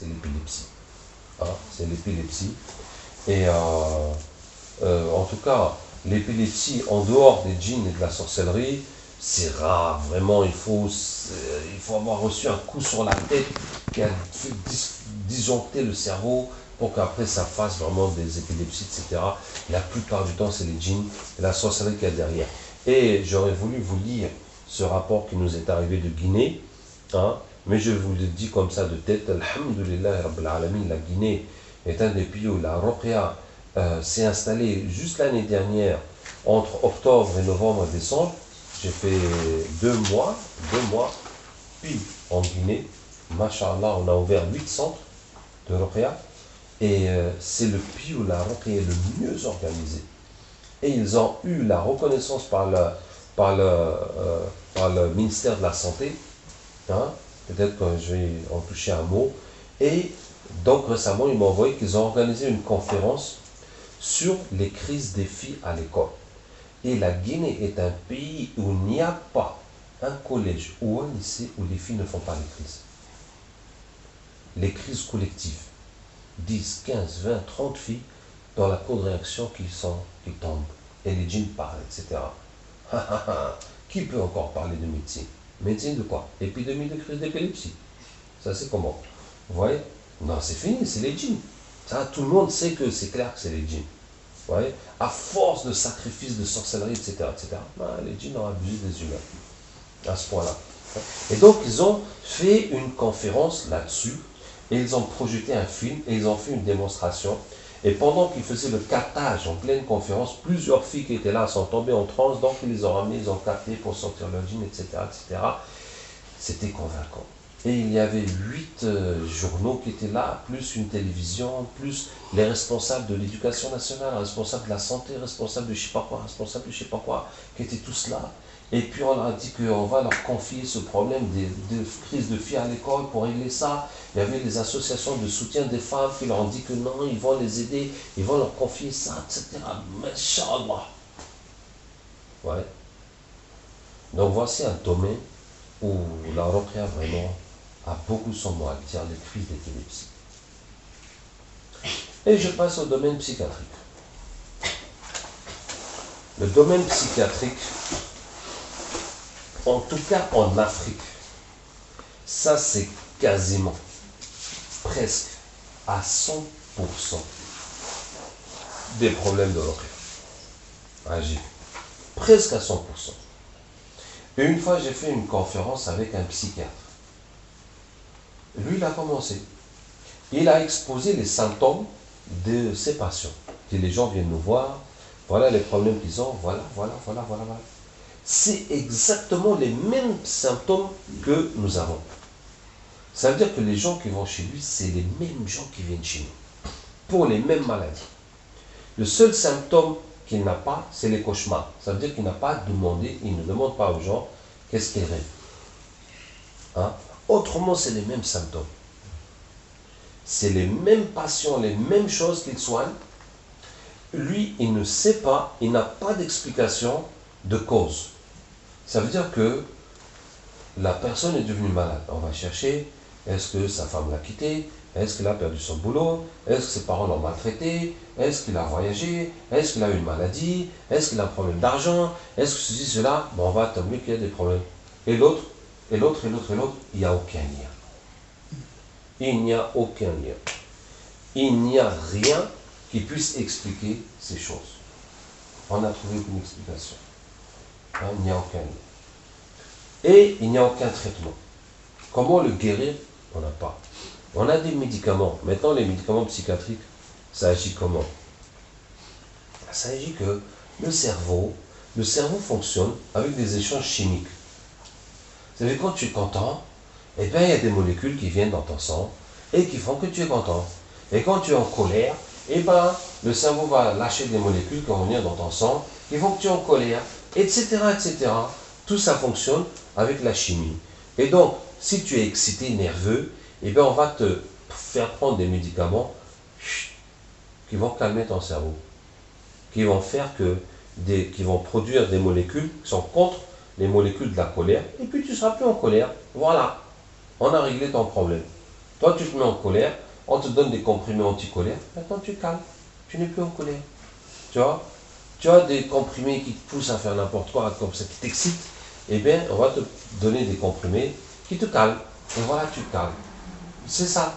c'est l'épilepsie. Hein, c'est l'épilepsie. Et en tout cas, l'épilepsie, en dehors des djinns et de la sorcellerie, c'est rare. Vraiment, il faut avoir reçu un coup sur la tête qui a fait disjoncter le cerveau pour qu'après ça fasse vraiment des épilepsies, etc. La plupart du temps, c'est les djinns et la sorcellerie qu'il y a derrière. Et j'aurais voulu vous lire ce rapport qui nous est arrivé de Guinée, hein, mais je vous le dis comme ça de tête. Alhamdulillah Rabbil Alamin, la Guinée est un des pays où la Ruqya s'est installée juste l'année dernière, entre octobre et novembre et décembre. J'ai fait 2 mois, puis en Guinée. Masha'Allah, on a ouvert 8 centres de Ruqya. Et c'est le pays où la Ruqya est le mieux organisée. Et ils ont eu la reconnaissance par le ministère de la Santé. Hein, peut-être que je vais en toucher un mot. Et donc récemment, ils m'ont envoyé qu'ils ont organisé une conférence sur les crises des filles à l'école. Et la Guinée est un pays où il n'y a pas un collège ou un lycée où les filles ne font pas les crises. Les crises collectives. 10, 15, 20, 30 filles dans la cour de réaction qui tombent. Et les djinns parlent, etc. Qui peut encore parler de médecine? Médecine de quoi? Épidémie de crise d'épilepsie. Ça c'est comment? Vous voyez? Non, c'est fini, c'est les djinns. Ça, tout le monde sait que c'est clair que c'est les djinns. Vous voyez? À force de sacrifices, de sorcellerie, etc., les djinns ont abusé des humains. À ce point-là. Et donc, ils ont fait une conférence là-dessus. Et ils ont projeté un film. Et ils ont fait une démonstration. Et pendant qu'ils faisaient le captage en pleine conférence, plusieurs filles qui étaient là sont tombées en transe. Donc, ils les ont ramenées, ils ont capté pour sortir leur djinn, etc., etc. C'était convaincant. Et il y avait 8 journaux qui étaient là, plus une télévision, plus les responsables de l'éducation nationale, responsables de la santé, responsables de je sais pas quoi, responsables de je sais pas quoi, qui étaient tous là. Et puis on leur a dit qu'on va leur confier ce problème des crises de filles à l'école pour régler ça. Il y avait des associations de soutien des femmes qui leur ont dit que non, ils vont les aider, ils vont leur confier ça, etc. Masha'Allah. Ouais. Donc voici un domaine où la Ruqya vraiment a beaucoup son mot à dire, les crises d'épilepsie. Et je passe au domaine psychiatrique. Le domaine psychiatrique, en tout cas en Afrique, ça c'est quasiment, presque à 100% des problèmes de Ruqya. Agir. Presque à 100%. Et une fois, j'ai fait une conférence avec un psychiatre. Lui, il a commencé. Il a exposé les symptômes de ses patients. Et les gens viennent nous voir, voilà les problèmes qu'ils ont, voilà. C'est exactement les mêmes symptômes que nous avons. Ça veut dire que les gens qui vont chez lui, c'est les mêmes gens qui viennent chez nous, pour les mêmes maladies. Le seul symptôme qu'il n'a pas, c'est les cauchemars. Ça veut dire qu'il n'a pas demandé, il ne demande pas aux gens qu'est-ce qu'ils rêvent. Hein? Autrement, c'est les mêmes symptômes. C'est les mêmes patients, les mêmes choses qu'il soigne. Lui, il ne sait pas, il n'a pas d'explication de cause. Ça veut dire que la personne est devenue malade. On va chercher, est-ce que sa femme l'a quitté? Est-ce qu'il a perdu son boulot? Est-ce que ses parents l'ont maltraité? Est-ce qu'il a voyagé? Est-ce qu'il a eu une maladie? Est-ce qu'il a un problème d'argent? Est-ce que ceci, cela? Bon, on va établir qu'il y a des problèmes. Et l'autre, il n'y a aucun lien. Il n'y a aucun lien. Il n'y a rien qui puisse expliquer ces choses. On a trouvé une explication. Hein, il n'y a aucun lien. Et il n'y a aucun traitement. Comment le guérir? On n'a pas. On a des médicaments. Maintenant, les médicaments psychiatriques, ça agit comment? Ça agit que le cerveau fonctionne avec des échanges chimiques. Vous savez, quand tu es content, eh bien, il y a des molécules qui viennent dans ton sang et qui font que tu es content. Et quand tu es en colère, eh bien, le cerveau va lâcher des molécules qui vont venir dans ton sang, qui font que tu es en colère, etc., etc. Tout ça fonctionne avec la chimie. Et donc, si tu es excité, nerveux, eh bien, on va te faire prendre des médicaments qui vont calmer ton cerveau, qui vont faire qui vont produire des molécules qui sont contre les molécules de la colère, et puis tu ne seras plus en colère. Voilà, on a réglé ton problème. Toi, tu te mets en colère, on te donne des comprimés anticolères, maintenant tu calmes, tu n'es plus en colère. Tu vois? Tu as des comprimés qui te poussent à faire n'importe quoi, comme ça, qui t'excitent, eh bien, on va te donner des comprimés qui te calment. Et voilà, tu calmes. C'est ça.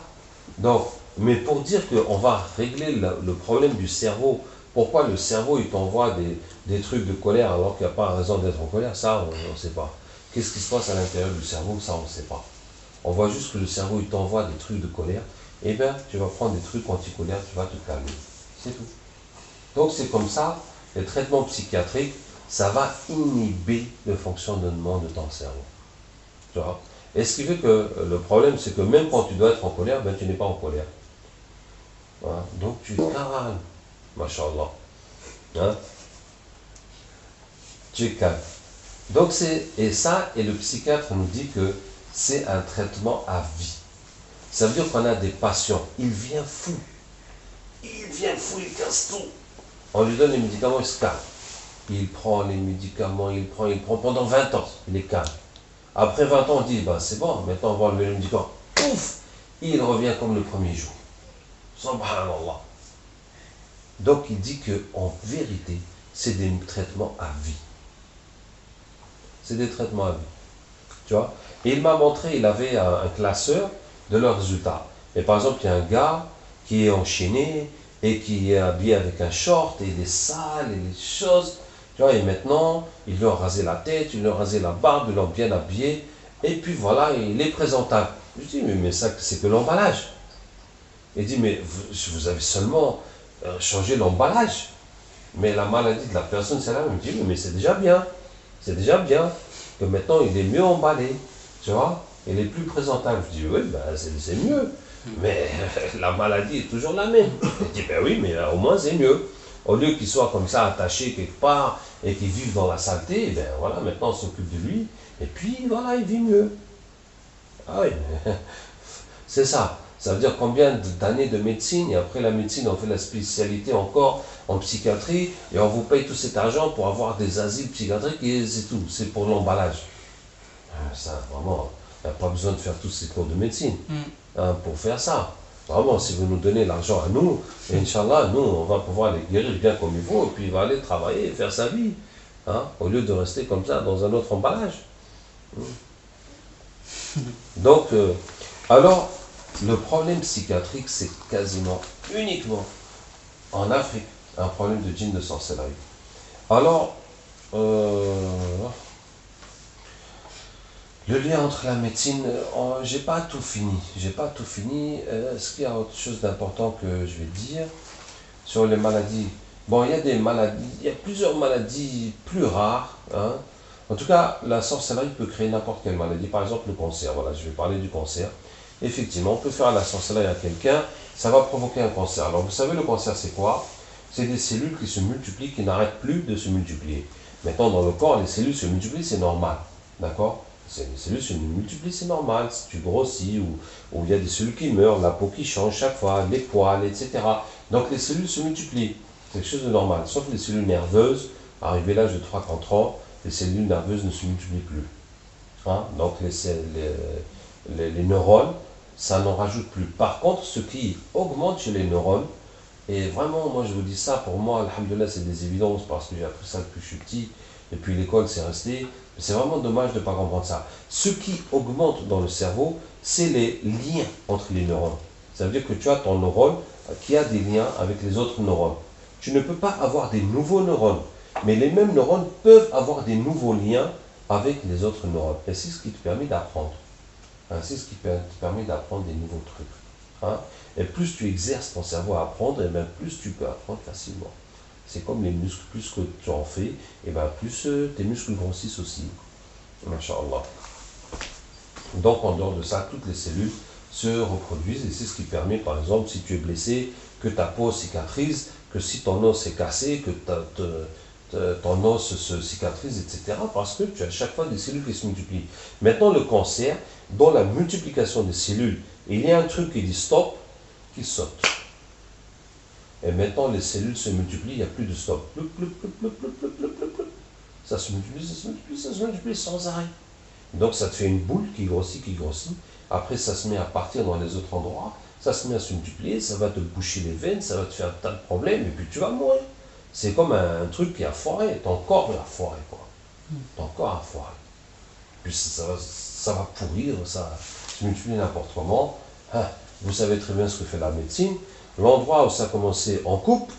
Donc, mais pour dire qu'on va régler le problème du cerveau, pourquoi le cerveau il t'envoie des trucs de colère alors qu'il n'y a pas raison d'être en colère, ça on ne sait pas. Qu'est-ce qui se passe à l'intérieur du cerveau, ça on ne sait pas. On voit juste que le cerveau il t'envoie des trucs de colère, et bien tu vas prendre des trucs anticolères, tu vas te calmer. C'est tout. Donc c'est comme ça, les traitements psychiatriques, ça va inhiber le fonctionnement de ton cerveau. Tu vois? Et ce qui fait que le problème, c'est que même quand tu dois être en colère, ben, tu n'es pas en colère. Voilà. Donc tu es calme, machallah. Hein? Tu es calme. Donc et ça, et le psychiatre nous dit que c'est un traitement à vie. Ça veut dire qu'on a des patients, il vient fou. Il vient fou, il casse tout. On lui donne les médicaments, il se calme. Il prend les médicaments, il prend pendant 20 ans, il est calme. Après 20 ans, on dit, ben, c'est bon, maintenant on va enlever le médicament. Ouf, il revient comme le premier jour. Subhanallah. Donc il dit qu'en vérité, c'est des traitements à vie. C'est des traitements à vie. Tu vois? Et il m'a montré, il avait un classeur de leurs résultats. Et par exemple, il y a un gars qui est enchaîné et qui est habillé avec un short et des sales et des choses. Tu vois, et maintenant, ils lui ont rasé la tête, ils lui ont rasé la barbe, ils l'ont bien habillé. Et puis voilà, il est présentable. Je dis, mais ça, c'est que l'emballage. Il dit, mais vous avez seulement changé l'emballage. Mais la maladie de la personne, c'est la même. Je dis, mais c'est déjà bien. C'est déjà bien que maintenant, il est mieux emballé. Tu vois? Il est plus présentable. Je dis, oui, ben, c'est mieux. Mais la maladie est toujours la même. Il dit, ben oui, mais au moins, c'est mieux. Au lieu qu'il soit comme ça, attaché quelque part, et qu'il vive dans la saleté, ben voilà, maintenant, on s'occupe de lui. Et puis, voilà, il vit mieux. Ah oui, c'est ça. Ça veut dire combien d'années de médecine, et après la médecine, on fait la spécialité encore en psychiatrie, et on vous paye tout cet argent pour avoir des asiles psychiatriques, et c'est tout, c'est pour l'emballage. Ça, vraiment, il n'y a pas besoin de faire tous ces cours de médecine pour faire ça. Vraiment, si vous nous donnez l'argent à nous, et Inch'Allah, nous, on va pouvoir les guérir bien comme il faut, et puis il va aller travailler et faire sa vie, hein, au lieu de rester comme ça dans un autre emballage. Donc, alors, le problème psychiatrique, c'est quasiment uniquement en Afrique un problème de djinn de sorcellerie. Alors, le lien entre la médecine, j'ai pas tout fini. J'ai pas tout fini. Est-ce qu'il y a autre chose d'important que je vais dire sur les maladies? Bon, il y a des maladies, il y a plusieurs maladies plus rares, hein. En tout cas, la sorcellerie peut créer n'importe quelle maladie. Par exemple, le cancer. Voilà, je vais parler du cancer. Effectivement, on peut faire la sorcellerie à quelqu'un, ça va provoquer un cancer. Alors, vous savez, le cancer, c'est quoi? C'est des cellules qui se multiplient, qui n'arrêtent plus de se multiplier. Maintenant, dans le corps, les cellules se multiplient, c'est normal. D'accord? Les cellules se multiplient, c'est normal. Si tu grossis, ou il y a des cellules qui meurent, la peau qui change chaque fois, les poils, etc. Donc, les cellules se multiplient. C'est quelque chose de normal. Sauf les cellules nerveuses, arrivé à l'âge de 3-4 ans, les cellules nerveuses ne se multiplient plus. Hein? Donc, les neurones, ça n'en rajoute plus. Par contre, ce qui augmente chez les neurones, et vraiment, moi je vous dis ça, pour moi, alhamdoulilah, c'est des évidences parce que j'ai appris ça depuis que je suis petit, et puis l'école c'est resté. C'est vraiment dommage de ne pas comprendre ça. Ce qui augmente dans le cerveau, c'est les liens entre les neurones. Ça veut dire que tu as ton neurone qui a des liens avec les autres neurones. Tu ne peux pas avoir des nouveaux neurones, mais les mêmes neurones peuvent avoir des nouveaux liens avec les autres neurones. Et c'est ce qui te permet d'apprendre. Hein, c'est ce qui te permet d'apprendre des nouveaux trucs. Hein. Et plus tu exerces ton cerveau à apprendre, et bien plus tu peux apprendre facilement. C'est comme les muscles, plus que tu en fais, et bien plus tes muscles grossissent aussi. Masha'Allah. Donc en dehors de ça, toutes les cellules se reproduisent, et c'est ce qui permet, par exemple, si tu es blessé, que ta peau cicatrise, que si ton os est cassé, que ton os se cicatrise, etc. Parce que tu as à chaque fois des cellules qui se multiplient. Maintenant, le cancer, dans la multiplication des cellules, il y a un truc qui dit stop, qui saute. Et maintenant, les cellules se multiplient, il n'y a plus de stop. Ça se multiplie, ça se multiplie, ça se multiplie sans arrêt. Donc, ça te fait une boule qui grossit, après ça se met à partir dans les autres endroits, ça se met à se multiplier, ça va te boucher les veines, ça va te faire un tas de problèmes, et puis tu vas mourir. C'est comme un truc qui a foiré, ton corps a foiré, quoi. Ton corps a foiré. Puis ça va pourrir, ça va se multiplier n'importe comment. Hein, vous savez très bien ce que fait la médecine. L'endroit où ça a commencé, on coupe,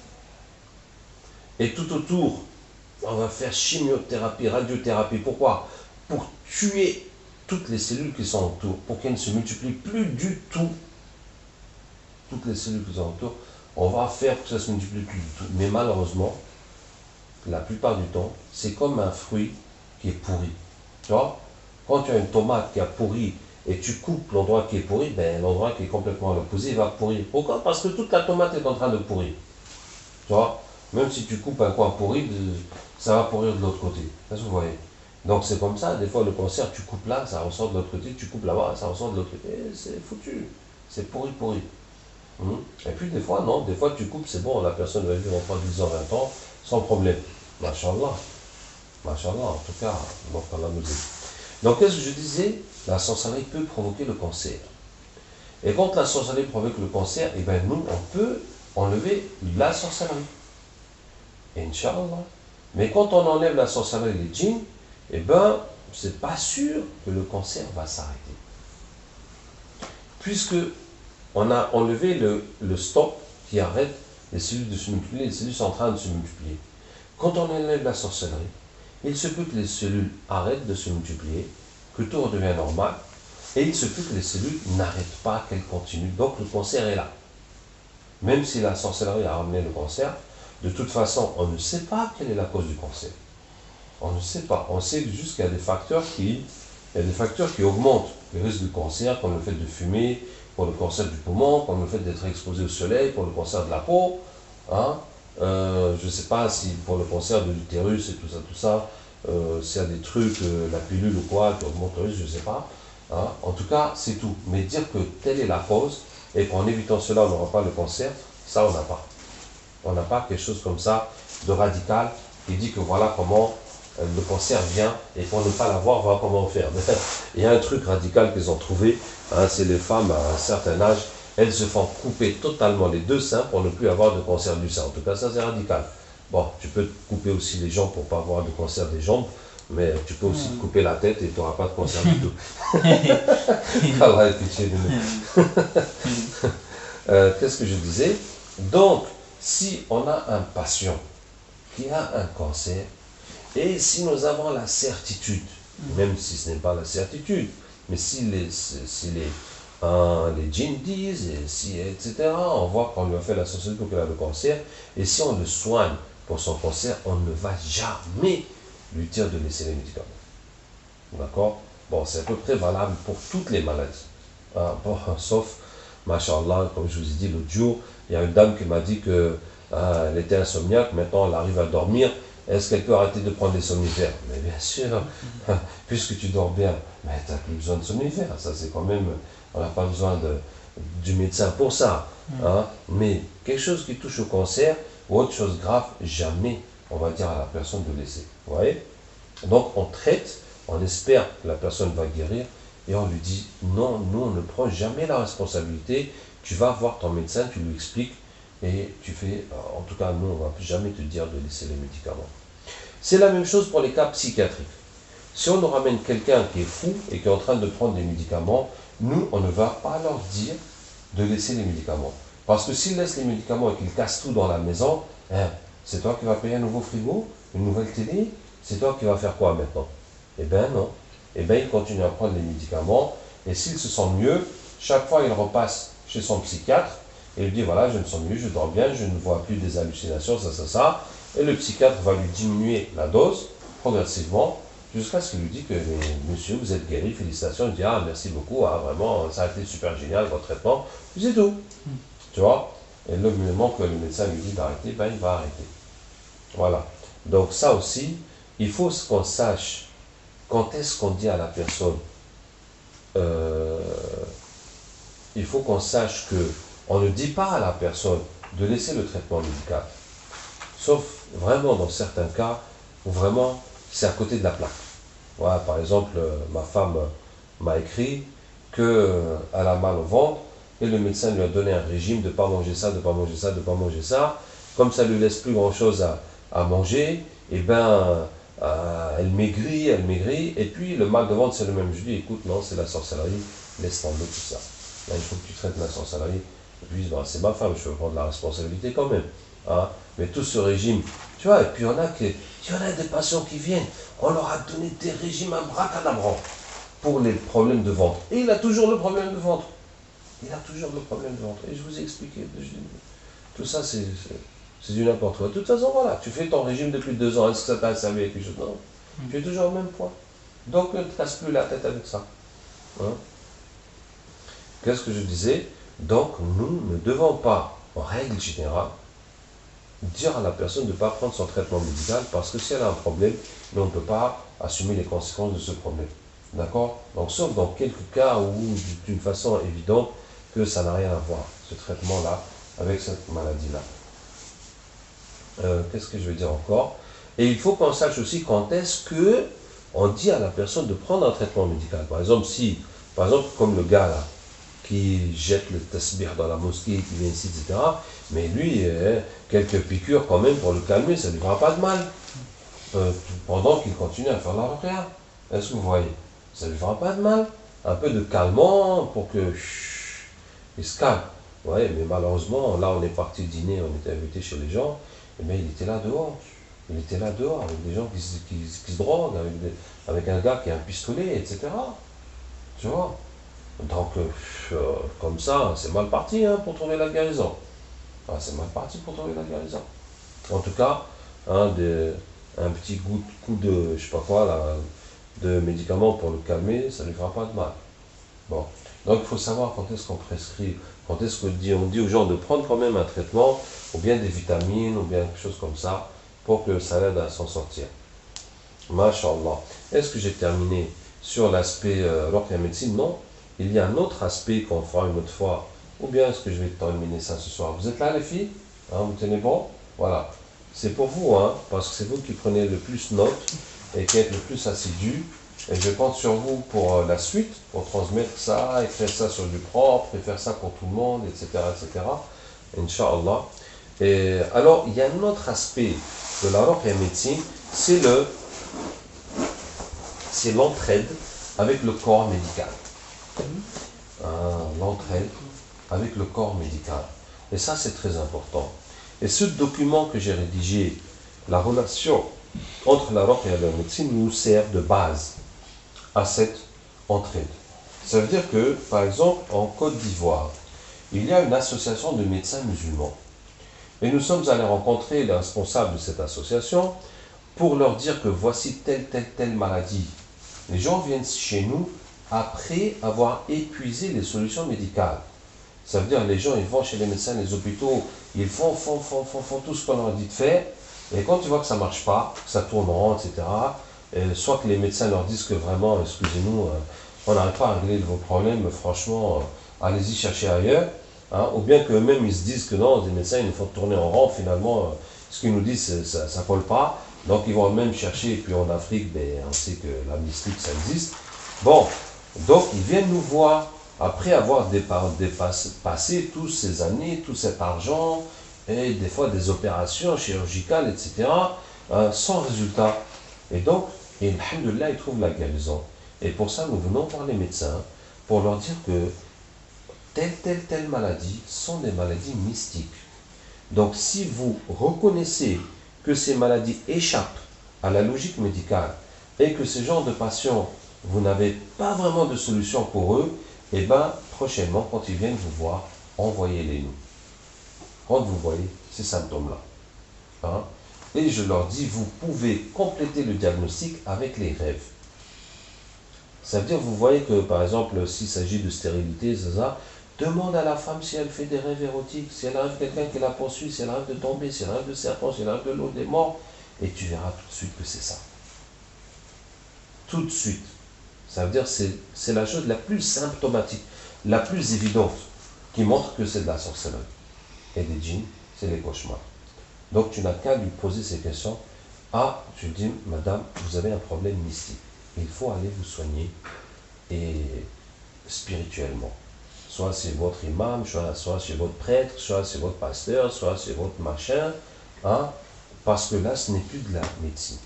et tout autour, on va faire chimiothérapie, radiothérapie. Pourquoi? Pour tuer toutes les cellules qui sont autour, pour qu'elles ne se multiplient plus du tout. Toutes les cellules qui sont autour, on va faire que ça ne se multiplie plus du tout. Mais malheureusement, la plupart du temps, c'est comme un fruit qui est pourri. Tu vois? Quand tu as une tomate qui a pourri et tu coupes l'endroit qui est pourri, ben, l'endroit qui est complètement à l'opposé va pourrir. Pourquoi? Parce que toute la tomate est en train de pourrir. Tu vois? Même si tu coupes un coin pourri, ça va pourrir de l'autre côté. Est-ce que vous voyez? Donc c'est comme ça, des fois le cancer, tu coupes là, ça ressort de l'autre côté, tu coupes là-bas, ça ressort de l'autre côté, c'est foutu. C'est pourri, pourri. Et puis des fois, non, des fois tu coupes, c'est bon, la personne va vivre encore 10 ans, 20 ans, sans problème. Machallah. Machallah, en tout cas, donc Allah nous aide. Donc qu'est-ce que je disais? La sorcellerie peut provoquer le cancer. Et quand la sorcellerie provoque le cancer, eh bien nous, on peut enlever la sorcellerie. Inch'Allah. Mais quand on enlève la sorcellerie et les djinns, eh bien, c'est pas sûr que le cancer va s'arrêter. Puisque on a enlevé le stop qui arrête les cellules de se multiplier, les cellules sont en train de se multiplier. Quand on enlève la sorcellerie, il se peut que les cellules arrêtent de se multiplier, que tout redevient normal, et il se peut que les cellules n'arrêtent pas, qu'elles continuent. Donc le cancer est là. Même si la sorcellerie a ramené le cancer, de toute façon, on ne sait pas quelle est la cause du cancer. On ne sait pas. On sait juste qu'il y a des facteurs qui augmentent le risque de cancer, comme le fait de fumer, pour le cancer du poumon, comme le fait d'être exposé au soleil, pour le cancer de la peau. Hein. Je ne sais pas si pour le cancer de l'utérus et tout ça, s'il y a des trucs, la pilule ou quoi, qui augmente le risque, je ne sais pas. Hein. En tout cas, c'est tout. Mais dire que telle est la cause, et qu'en évitant cela, on n'aura pas le cancer, ça, on n'a pas. On n'a pas quelque chose comme ça de radical qui dit que voilà comment le cancer vient et pour ne pas l'avoir, voilà comment faire. Il y a un truc radical qu'ils ont trouvé, hein, c'est les femmes à un certain âge, elles se font couper totalement les deux seins pour ne plus avoir de cancer du sein. En tout cas, ça c'est radical. Bon, tu peux te couper aussi les jambes pour ne pas avoir de cancer des jambes, mais tu peux aussi te couper la tête et tu n'auras pas de cancer du tout. Allah ait pitié de nous. Qu'est-ce que je disais? Donc, si on a un patient qui a un cancer, et si nous avons la certitude, même si ce n'est pas la certitude, mais si les djinns disent, etc., on voit qu'on lui a fait la sorcellerie pour qu'il a le cancer, et si on le soigne pour son cancer, on ne va jamais lui dire de laisser les médicaments. D'accord? Bon, c'est à peu près valable pour toutes les maladies. Bon, sauf, machallah, comme je vous ai dit l'autre jour, il y a une dame qui m'a dit que elle était insomniaque, maintenant elle arrive à dormir. Est-ce qu'elle peut arrêter de prendre des somnifères? Mais bien sûr, puisque tu dors bien, mais tu n'as plus besoin de somnifères. Ça, c'est quand même, on n'a pas besoin du médecin pour ça. Hein. Mais quelque chose qui touche au cancer ou autre chose grave, jamais on va dire à la personne de laisser. Vous voyez? Donc on traite, on espère que la personne va guérir et on lui dit non, nous on ne prend jamais la responsabilité. Tu vas voir ton médecin, tu lui expliques. Et tu fais, en tout cas, nous, on ne va jamais te dire de laisser les médicaments. C'est la même chose pour les cas psychiatriques. Si on nous ramène quelqu'un qui est fou et qui est en train de prendre des médicaments, nous, on ne va pas leur dire de laisser les médicaments. Parce que s'ils laissent les médicaments et qu'ils cassent tout dans la maison, hein, c'est toi qui vas payer un nouveau frigo, une nouvelle télé, c'est toi qui vas faire quoi maintenant? Eh bien non. Eh bien, il continue à prendre les médicaments et s'il se sent mieux, chaque fois il repasse chez son psychiatre, et il dit, voilà, je me sens mieux, je dors bien, je ne vois plus des hallucinations, ça. Et le psychiatre va lui diminuer la dose progressivement jusqu'à ce qu'il lui dise que, monsieur, vous êtes guéri, félicitations. Il dit, ah, merci beaucoup, ah, vraiment, ça a été super génial, votre traitement. Puis c'est tout. Tu vois? Et le moment que le médecin lui dit d'arrêter, ben, il va arrêter. Voilà. Donc ça aussi, il faut qu'on sache quand est-ce qu'on dit à la personne, il faut qu'on sache que on ne dit pas à la personne de laisser le traitement médical. Sauf vraiment dans certains cas où vraiment c'est à côté de la plaque. Voilà, par exemple, ma femme m'a écrit qu'elle a mal au ventre, et le médecin lui a donné un régime de ne pas manger ça, de ne pas manger ça, de ne pas manger ça. Comme ça ne lui laisse plus grand-chose à manger, et ben elle maigrit, et puis le mal de ventre c'est le même. Je lui dis, écoute, non, c'est la sorcellerie, laisse tomber tout ça. Là, il faut que tu traites la sorcellerie. Et puis, ben, c'est ma femme, je veux prendre la responsabilité quand même. Hein. Mais tout ce régime, tu vois, et puis il y en a des patients qui viennent, on leur a donné des régimes à bracadabrant pour les problèmes de ventre. Et il a toujours le problème de ventre. Il a toujours le problème de ventre. Et je vous ai expliqué. Tout ça, c'est du n'importe quoi. De toute façon, voilà, tu fais ton régime depuis 2 ans. Est-ce que ça t'a servi à quelque chose? Non. Tu es toujours au même point. Donc, ne te casse plus la tête avec ça. Hein? Qu'est-ce que je disais? Donc, nous ne devons pas, en règle générale, dire à la personne de ne pas prendre son traitement médical parce que si elle a un problème, on ne peut pas assumer les conséquences de ce problème. D'accord? Donc, sauf dans quelques cas où, d'une façon évidente, que ça n'a rien à voir, ce traitement-là, avec cette maladie-là. Qu'est-ce que je veux dire encore? Et il faut qu'on sache aussi quand est-ce que on dit à la personne de prendre un traitement médical. Par exemple, comme le gars là, qui jette le tasbih dans la mosquée, qui vient ici, etc. Mais lui, quelques piqûres quand même pour le calmer, ça ne lui fera pas de mal. Pendant qu'il continue à faire la ruqya. Est-ce que vous voyez? Ça ne lui fera pas de mal. Un peu de calmant pour que il se calme. Ouais, mais malheureusement, là on est parti dîner, on était invité chez les gens, et bien il était là dehors. Il était là dehors avec des gens qui se droguent, avec un gars qui a un pistolet, etc. Tu vois? Donc, comme ça, c'est mal parti hein, pour trouver la guérison. Ah, c'est mal parti pour trouver la guérison. En tout cas, un petit coup de, je sais pas quoi, là, de médicaments pour le calmer, ça ne lui fera pas de mal. Bon. Donc, il faut savoir quand est-ce qu'on prescrit, quand est-ce qu'on dit aux gens de prendre quand même un traitement, ou bien des vitamines, ou bien quelque chose comme ça, pour que ça l'aide à s'en sortir. Masha'Allah. Est-ce que j'ai terminé sur l'aspect ruqya médecine? Non. Il y a un autre aspect qu'on fera une autre fois. Ou bien est-ce que je vais terminer ça ce soir? Vous êtes là les filles? Hein, vous tenez bon? Voilà. C'est pour vous, hein, parce que c'est vous qui prenez le plus note et qui êtes le plus assidu. Et je compte sur vous pour la suite, pour transmettre ça, écrire ça sur du propre, et faire ça pour tout le monde, etc. etc. Inch'Allah. Et alors, il y a un autre aspect de la ruqya médecine, c'est l'entraide avec le corps médical. L'entraide avec le corps médical. Et ça, c'est très important. Et ce document que j'ai rédigé, la relation entre la ruqya et la médecine, nous sert de base à cette entraide. Ça veut dire que, par exemple, en Côte d'Ivoire, il y a une association de médecins musulmans. Et nous sommes allés rencontrer les responsables de cette association pour leur dire que voici telle maladie. Les gens viennent chez nous après avoir épuisé les solutions médicales. Ça veut dire les gens, ils vont chez les médecins, les hôpitaux, ils font tout ce qu'on leur dit de faire. Et quand tu vois que ça ne marche pas, que ça tourne en rond, etc., soit que les médecins leur disent que vraiment, excusez-nous, on n'arrive pas à régler vos problèmes, franchement, allez-y chercher ailleurs. Hein, ou bien qu'eux-mêmes, ils se disent que non, les médecins, ils nous font tourner en rond, finalement, ce qu'ils nous disent, ça ne colle pas. Donc ils vont même chercher, et puis en Afrique, ben, on sait que la mystique, ça existe. Bon, donc ils viennent nous voir, après avoir passé toutes ces années, tout cet argent, et des fois des opérations chirurgicales, etc., sans résultat. Et donc, alhamdoulilah, ils trouvent la guérison. Et pour ça, nous venons voir les médecins, pour leur dire que telle maladie sont des maladies mystiques. Donc, si vous reconnaissez que ces maladies échappent à la logique médicale et que ce genre de patients, vous n'avez pas vraiment de solution pour eux, et bien, prochainement, quand ils viennent vous voir, envoyez-les nous. Quand vous voyez ces symptômes-là. Hein? Et je leur dis, vous pouvez compléter le diagnostic avec les rêves. Ça veut dire, vous voyez que, par exemple, s'il s'agit de stérilité, ça, demande à la femme si elle fait des rêves érotiques, si elle rêve quelqu'un qui la poursuit, si elle rêve de tomber, si elle rêve de serpent, si elle rêve de l'eau, des morts, et tu verras tout de suite que c'est ça. Tout de suite. Ça veut dire que c'est la chose la plus symptomatique, la plus évidente, qui montre que c'est de la sorcellerie. Et des djinns, c'est les cauchemars. Donc tu n'as qu'à lui poser ces questions. Ah, tu dis, madame, vous avez un problème mystique. Il faut aller vous soigner. Et spirituellement. Soit c'est votre imam, soit c'est votre prêtre, soit c'est votre pasteur, soit c'est votre machin, hein, parce que là, ce n'est plus de la médecine.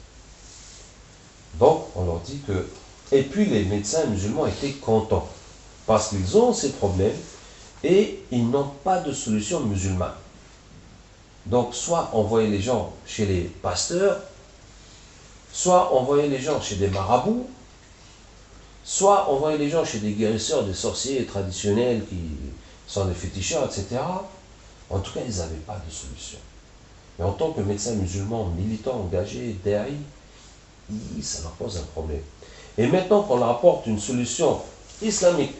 Donc, on leur dit que... Et puis, les médecins musulmans étaient contents, parce qu'ils ont ces problèmes, et ils n'ont pas de solution musulmane. Donc, soit envoyer les gens chez les pasteurs, soit envoyer les gens chez des marabouts, soit envoyer les gens chez des guérisseurs, des sorciers traditionnels qui sont des féticheurs, etc. En tout cas, ils n'avaient pas de solution. Et en tant que médecin musulman, militant, engagé, DAI, ça leur pose un problème. Et maintenant qu'on leur apporte une solution islamique,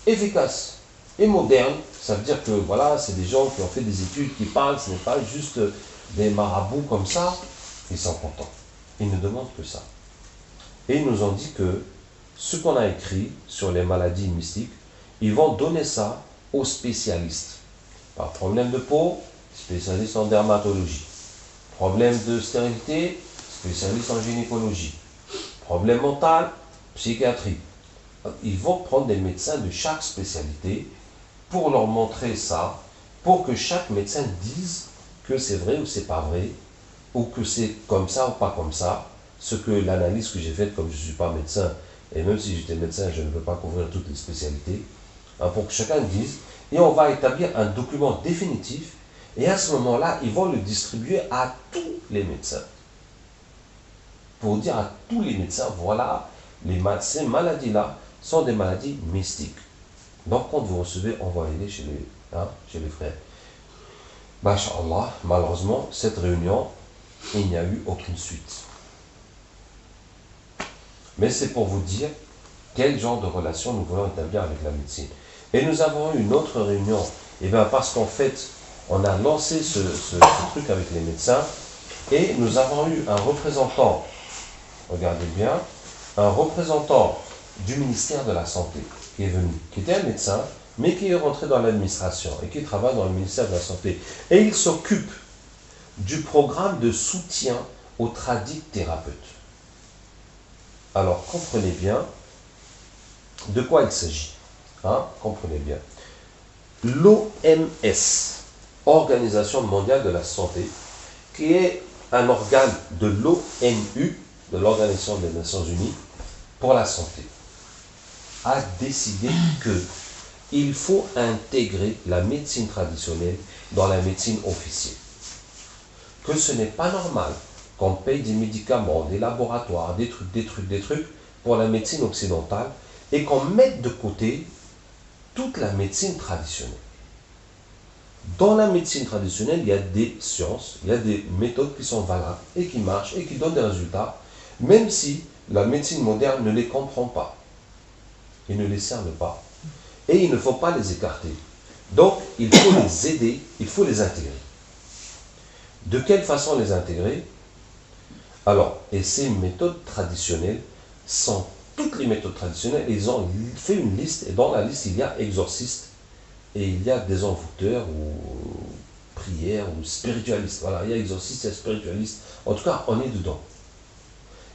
efficace et moderne, ça veut dire que voilà, c'est des gens qui ont fait des études, qui parlent, ce n'est pas juste des marabouts comme ça, ils sont contents. Ils ne demandent que ça. Et ils nous ont dit que ce qu'on a écrit sur les maladies mystiques, ils vont donner ça aux spécialistes. Par problème de peau, spécialiste en dermatologie. Problème de stérilité, spécialiste en gynécologie. Problème mental, psychiatrie. Ils vont prendre des médecins de chaque spécialité pour leur montrer ça, pour que chaque médecin dise que c'est vrai ou c'est pas vrai, ou que c'est comme ça ou pas comme ça. Ce que l'analyse que j'ai faite, comme je ne suis pas médecin, et même si j'étais médecin, je ne peux pas couvrir toutes les spécialités, hein, pour que chacun dise, et on va établir un document définitif, et à ce moment-là, ils vont le distribuer à tous les médecins. Pour dire à tous les médecins, voilà, ces maladies-là sont des maladies mystiques. Donc, quand vous recevez, envoyez-les chez les frères. Masha'Allah, malheureusement, cette réunion, il n'y a eu aucune suite. Mais c'est pour vous dire quel genre de relation nous voulons établir avec la médecine. Et nous avons eu une autre réunion, et bien parce qu'en fait, on a lancé ce truc avec les médecins, et nous avons eu un représentant, regardez bien, un représentant du ministère de la Santé qui est venu, qui était un médecin, mais qui est rentré dans l'administration et qui travaille dans le ministère de la Santé. Et il s'occupe du programme de soutien aux tradithérapeutes. Alors, comprenez bien de quoi il s'agit. Hein? Comprenez bien. L'OMS, Organisation mondiale de la santé, qui est un organe de l'ONU, de l'Organisation des Nations Unies, pour la santé, a décidé qu'il faut intégrer la médecine traditionnelle dans la médecine officielle. Que ce n'est pas normal qu'on paye des médicaments, des laboratoires, des trucs pour la médecine occidentale et qu'on mette de côté toute la médecine traditionnelle. Dans la médecine traditionnelle, il y a des sciences, il y a des méthodes qui sont valables et qui marchent et qui donnent des résultats, même si la médecine moderne ne les comprend pas. Il ne les cerne pas. Et il ne faut pas les écarter. Donc, il faut les aider, il faut les intégrer. De quelle façon les intégrer? Alors, et ces méthodes traditionnelles sont toutes les méthodes traditionnelles. Ils ont fait une liste, et dans la liste, il y a exorcistes, et il y a des envoûteurs, ou prières, ou spiritualistes. Voilà, il y a exorcistes, il y a spiritualistes. En tout cas, on est dedans.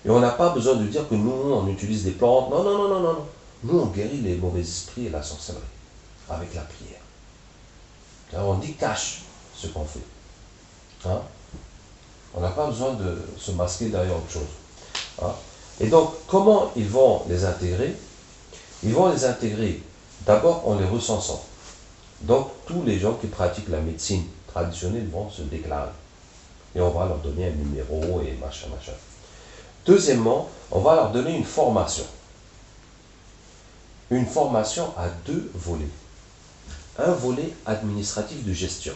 Et on n'a pas besoin de dire que nous, on utilise des plantes. Non, non, non, non, non. Nous, on guérit les mauvais esprits et la sorcellerie avec la prière. Alors, on dit cache ce qu'on fait. Hein? On n'a pas besoin de se masquer derrière autre chose. Hein? Et donc, comment ils vont les intégrer? Ils vont les intégrer d'abord en les recensant. Donc, tous les gens qui pratiquent la médecine traditionnelle vont se déclarer. Et on va leur donner un numéro et machin, machin. Deuxièmement, on va leur donner une formation. Une formation à deux volets. Un volet administratif de gestion.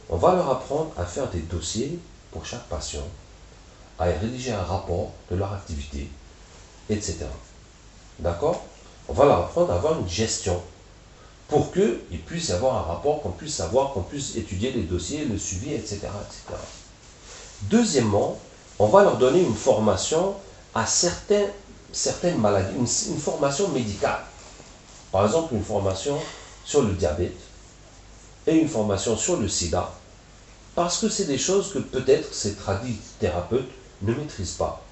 On va leur apprendre à faire des dossiers pour chaque patient, à rédiger un rapport de leur activité, etc. D'accord? On va leur apprendre à avoir une gestion pour qu'il puisse y avoir un rapport, qu'on puisse savoir, qu'on puisse étudier les dossiers, le suivi, etc., etc. Deuxièmement, on va leur donner une formation à certaines maladies, une formation médicale. Par exemple, une formation sur le diabète et une formation sur le sida, parce que c'est des choses que peut-être ces tradithérapeutes ne maîtrisent pas.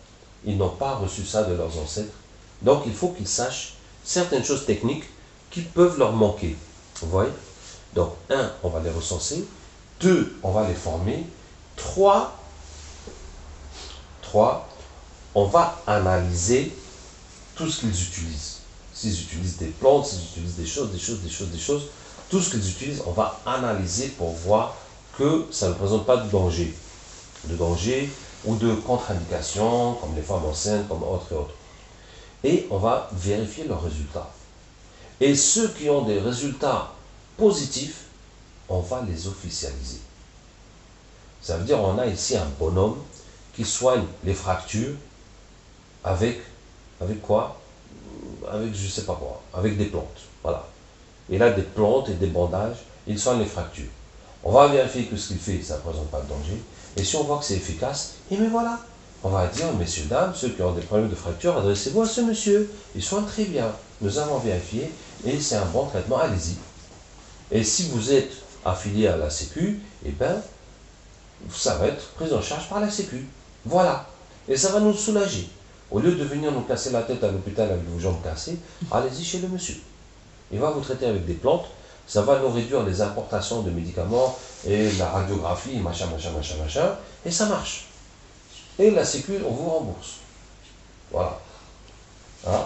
Ils n'ont pas reçu ça de leurs ancêtres. Donc il faut qu'ils sachent certaines choses techniques qui peuvent leur manquer. Vous voyez? Donc, un, on va les recenser. Deux, on va les former. Trois, on va analyser tout ce qu'ils utilisent. S'ils utilisent des plantes, s'ils utilisent des choses, tout ce qu'ils utilisent, on va analyser pour voir que ça ne présente pas de danger ou de contre-indication, comme les femmes enceintes, comme autres et autres. Et on va vérifier leurs résultats. Et ceux qui ont des résultats positifs, on va les officialiser. Ça veut dire on a ici un bonhomme qui soigne les fractures avec quoi? Avec je ne sais pas quoi, avec des plantes. Voilà. Il a des plantes et des bandages, il soigne les fractures. On va vérifier que ce qu'il fait, ça ne présente pas de danger. Et si on voit que c'est efficace, et bien voilà, on va dire, messieurs, dames, ceux qui ont des problèmes de fracture, adressez-vous à ce monsieur. Il soigne très bien. Nous avons vérifié et c'est un bon traitement, allez-y. Et si vous êtes affilié à la Sécu, eh bien, ça va être pris en charge par la Sécu. Voilà. Et ça va nous soulager. Au lieu de venir nous casser la tête à l'hôpital avec vos jambes cassées, allez-y chez le monsieur. Il va vous traiter avec des plantes. Ça va nous réduire les importations de médicaments et la radiographie, machin. Et ça marche. Et la Sécu, on vous rembourse. Voilà. Hein?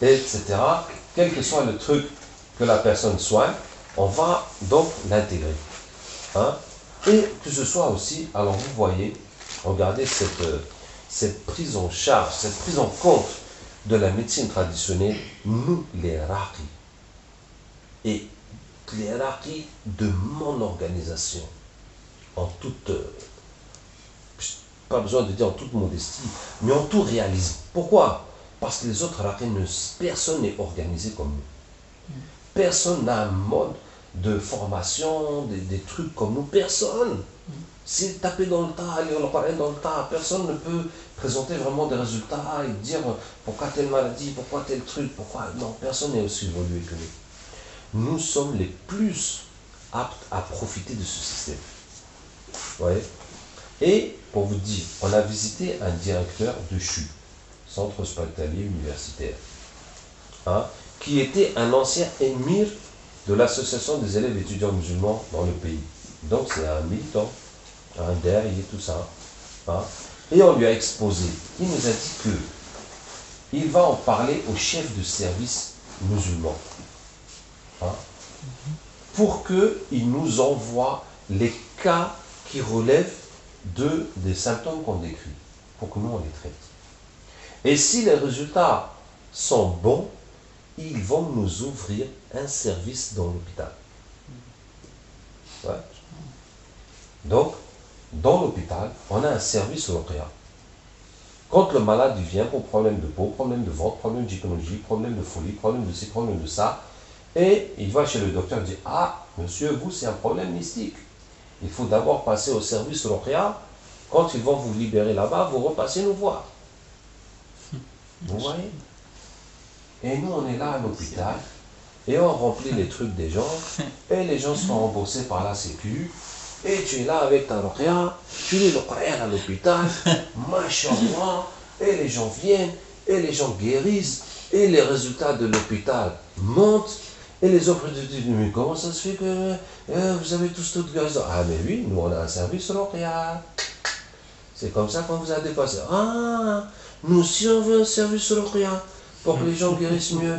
Etc. Quel que soit le truc que la personne soigne, on va donc l'intégrer. Hein? Et que ce soit aussi, alors vous voyez, regardez cette prise en charge, cette prise en compte de la médecine traditionnelle, nous les raqis. Et les raqis de mon organisation, en toute, pas besoin de dire en toute modestie, mais en tout réalisme. Pourquoi? Parce que les autres raqis, personne n'est organisé comme nous. Personne n'a un mode de formation, des trucs comme nous. Personne. C'est taper dans le tas, aller dans le tas. Personne ne peut présenter vraiment des résultats et dire pourquoi telle maladie, pourquoi tel truc, pourquoi. Non, personne n'est aussi évolué que nous. Nous sommes les plus aptes à profiter de ce système. Vous voyez? Et pour vous dire, on a visité un directeur de CHU, Centre Hospitalier Universitaire, hein, qui était un ancien émir de l'association des élèves étudiants musulmans dans le pays. Donc c'est un militant, un derrière, tout ça. Hein. Et on lui a exposé. Il nous a dit que il va en parler au chef de service musulman. Hein, pour qu'il nous envoie les cas qui relèvent des symptômes qu'on décrit, pour que nous on les traite. Et si les résultats sont bons, ils vont nous ouvrir un service dans l'hôpital. Ouais. Donc, dans l'hôpital, on a un service ruqya. Quand le malade vient pour problème de peau, problème de ventre, problème d'hypnologie, problème de folie, problème de ci, problème de ça, et il va chez le docteur et dit « Ah, monsieur, vous, c'est un problème mystique. Il faut d'abord passer au service ruqya. Quand ils vont vous libérer là-bas, vous repassez nous voir. » Vous voyez? Et nous, on est là à l'hôpital, et on remplit les trucs des gens, et les gens sont remboursés par la Sécu, et tu es là avec ta ruqya, tu lis le Coran à l'hôpital, machallah, et les gens viennent, et les gens guérissent, et les résultats de l'hôpital montent, et les autres disent, mais comment ça se fait que vous avez tous toute guérison? Ah mais oui, nous on a un service ruqya. C'est comme ça qu'on vous a dépassé. Ah, nous aussi on veut un service ruqya pour que les gens guérissent mieux.